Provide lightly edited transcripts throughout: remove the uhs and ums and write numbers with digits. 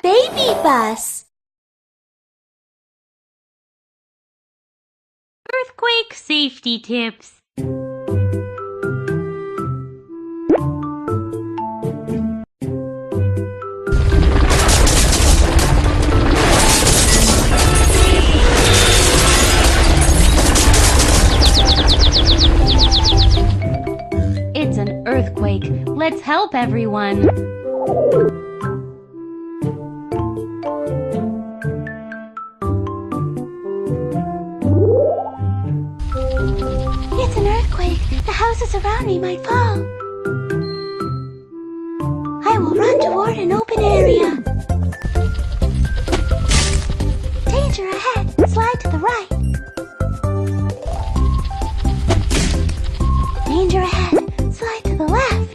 Baby bus. Earthquake safety tips. It's an earthquake. Let's help everyone. It's an earthquake. The houses around me might fall. I will run toward an open area. Danger ahead. Slide to the right. Danger ahead. Slide to the left.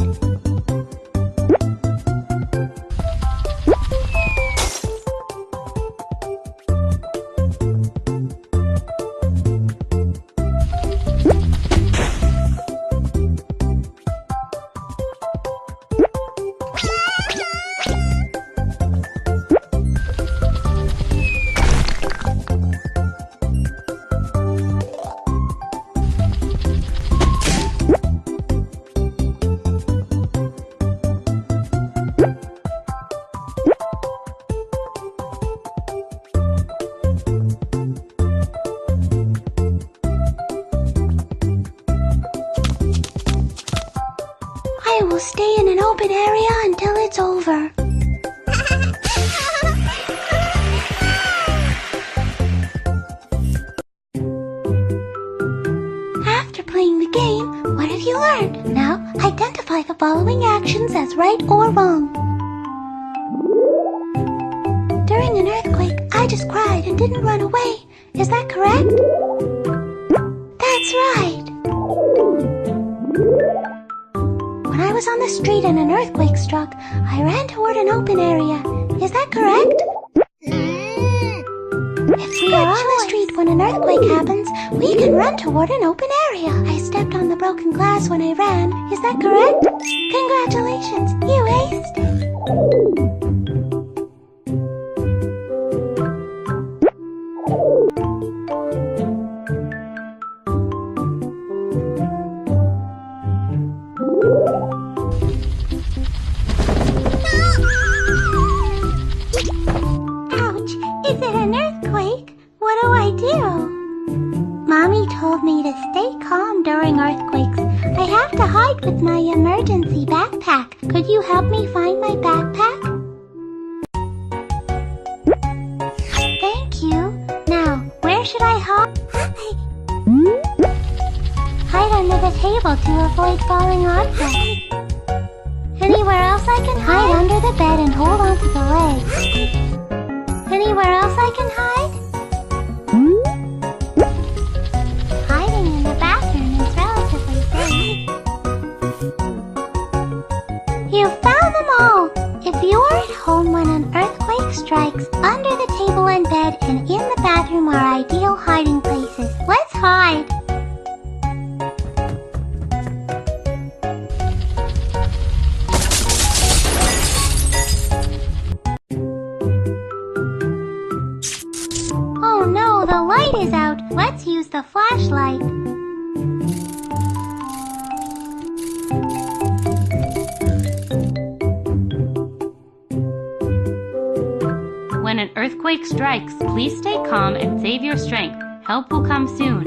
I will stay in an open area until it's over. After playing the game, what have you learned? Now, identify the following actions as right or wrong. During an earthquake, I just cried and didn't run away. Is that correct? That's right. When I was on the street and an earthquake struck, I ran toward an open area. Is that correct? If we are on the street when an earthquake happens, we can run toward an open area. I stepped on the broken glass when I ran. Is that correct? Congratulations, you aced it. Ouch! Is it an earthquake? What do I do? Mommy told me to stay calm during earthquakes. I have to hide with my emergency backpack. Could you help me find my backpack? Thank you. Now, where should I hide? Hide under the table to avoid falling objects. Anywhere else I can hide? Hide under the bed and hold on to the legs. Anywhere else I can hide? Hiding in the bathroom is relatively safe. You found them all! If you are at home when an earthquake strikes, under the table and bed and in the bathroom are ideal hiding places. Let's hide! Oh no, the light is out. Let's use the flashlight. When an earthquake strikes, please stay calm and save your strength. Help will come soon.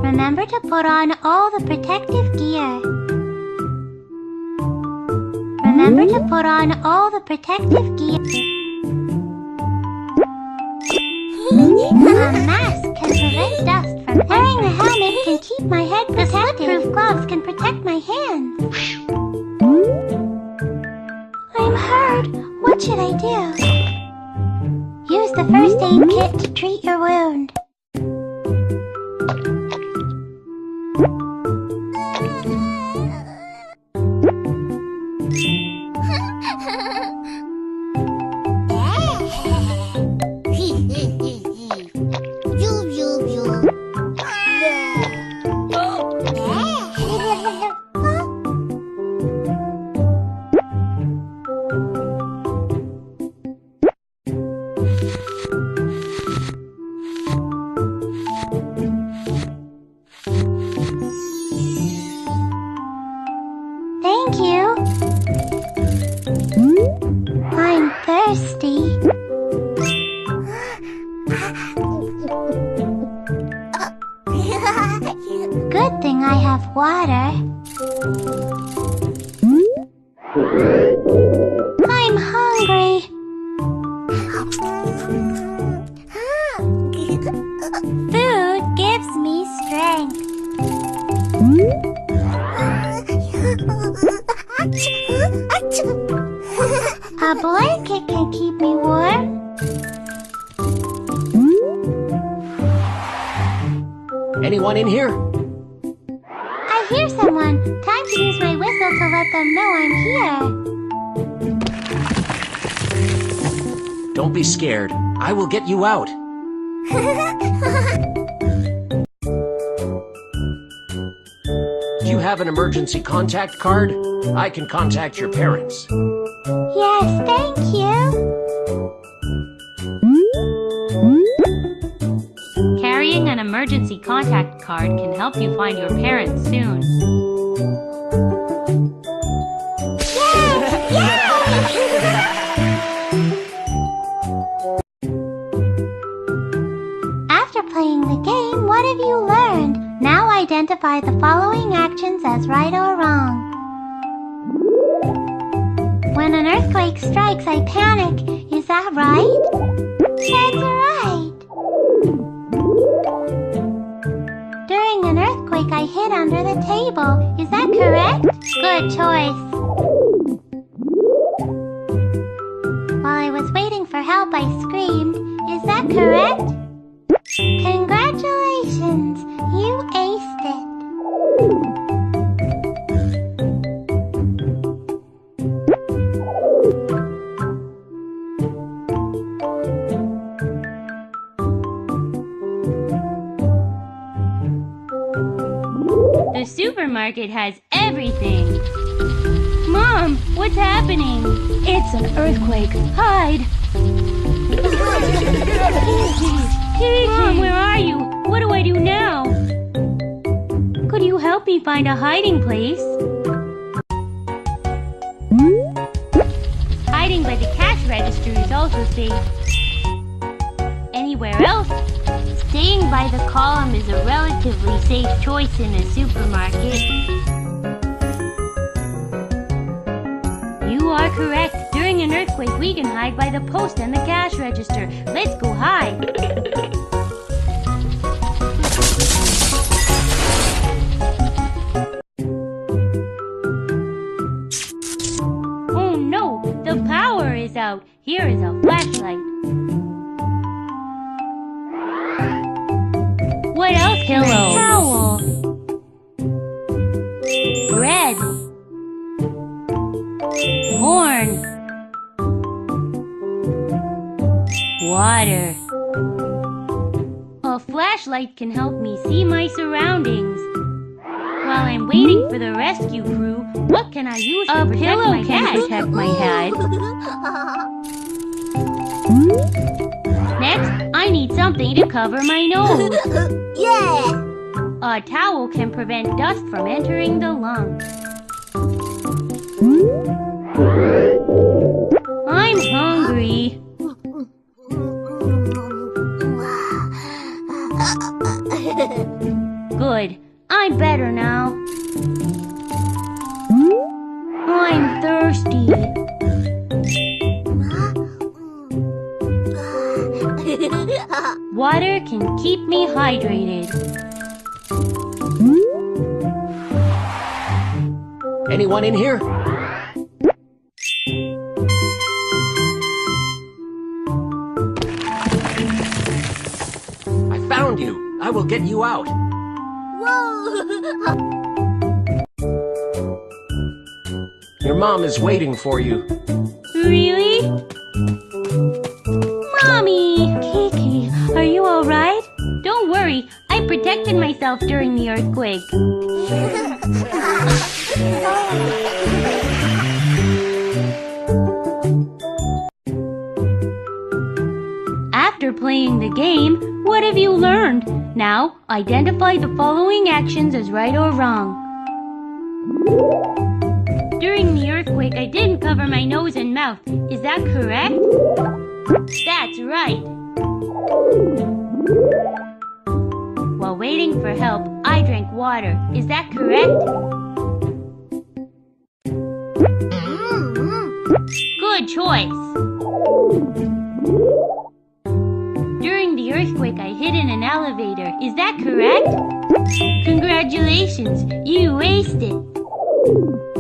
Remember to put on all the protective gear. Remember to put on all the protective gear. A mask can prevent dust from wearing the helmet can keep my head protected. The slip-proof gloves can protect my hands. I'm hurt. What should I do? Use the first aid kit to treat your wound. Thank you. I'm thirsty. Good thing I have water. I'm hungry. Food gives me strength. A blanket can keep me warm. Anyone in here? I hear someone. Time to use my whistle to let them know I'm here. Don't be scared. I will get you out. Do you have an emergency contact card? I can contact your parents. Yes, thank you. Carrying an emergency contact card can help you find your parents soon. After playing the game, what have you learned? Now identify the following actions as right or wrong. When an earthquake strikes, I panic. Is that right? That's right. During an earthquake, I hid under the table. Is that correct? Good choice. While I was waiting for help, I screamed. Is that correct? Congratulations! You aced it. The supermarket has everything. Mom, what's happening? It's an earthquake. Hide! Mom, where are you? What do I do now? Could you help me find a hiding place? Hiding by the cash register is also safe. Anywhere else? Staying by the column is a relatively safe choice in a supermarket. You are correct. During an earthquake, we can hide by the post and the cash register. Let's go hide. Oh no, the power is out. Here is a flashlight. What else? Pillow. Towel. Bread. Corn. Water. A flashlight can help me see my surroundings. While I'm waiting for the rescue crew, what can I use to protect my head? A pillow can protect my head. Next, I need something to cover my nose. Yeah! A towel can prevent dust from entering the lungs. I'm hungry. Good. I'm better now. I'm thirsty. Water can keep me hydrated. Anyone in here? I found you. I will get you out. Whoa! Your mom is waiting for you. Really? Mommy! Kiki, are you alright? Don't worry, I protected myself during the earthquake. After playing the game, what have you learned? Now, identify the following actions as right or wrong. I didn't cover my nose and mouth. Is that correct? That's right. While waiting for help, I drank water. Is that correct? Good choice. During the earthquake, I hid in an elevator. Is that correct? Congratulations, you aced it.